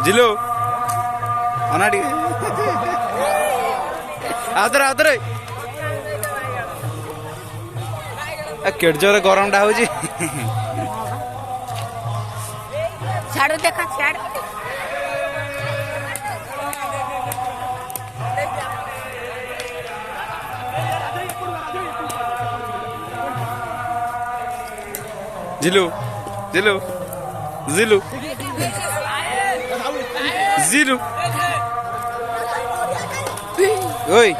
जिलू अनाटी आदर आदर केड़ जोर गरम टा हो छाड़ देखा छाड़ जिलू जिलू जिलू जिलू ओए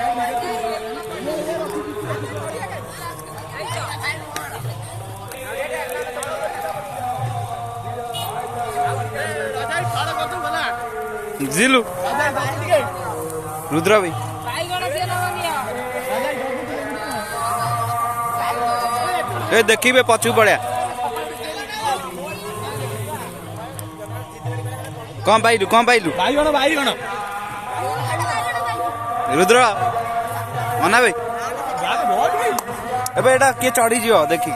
जिलू रुद्रा भाई ए देखिए पछू पड़ा कौन पाइलु रुद्र मना भाई एबे एटा के चढ़ी जियो देखि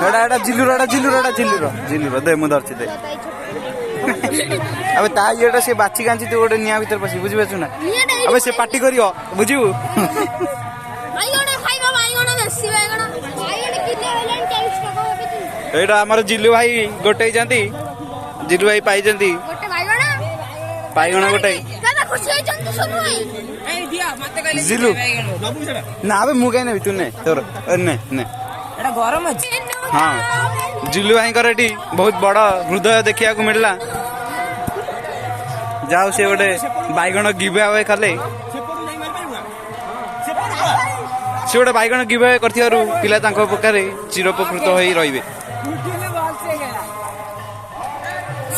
एटा जिल्लुर दे मु धरछि दे अबे ता येटा से बाची गांची तू गोटे निया भीतर पसी बुझि बेछु ना अबे से पार्टी करियो बुझिबु एटा हमर जिल्लू भाई गोटे जानती जिल्लू भाई पाई जानती बाईगण गोटे जिल्लू ना अबे मु कहीं नहीं तू ने तोर ने ने गरम हाँ जिल्लू भाई एटी बहुत बड़ हृदय देखा मिलला जाओ से गोटे बाईगण गिवे अवे खाले से गोटे बाईगण गिवे कर पिला पाखे चिरपकृत हो रही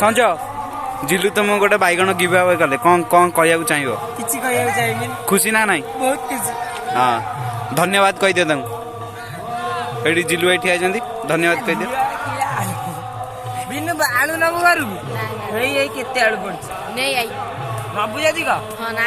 संज जिल्लू तुम गोटे बाईगण गिवे अवे कले कौन कौन कहू चाहिए खुशी ना नहीं बहुत खुशी हाँ धन्यवाद कही दियो ये जिल्लू भाई ठिया धन्यवाद कही दियो बिनु आलू नबु करू केते आलू पड़छ नहीं आई बाबू जदी का हां ना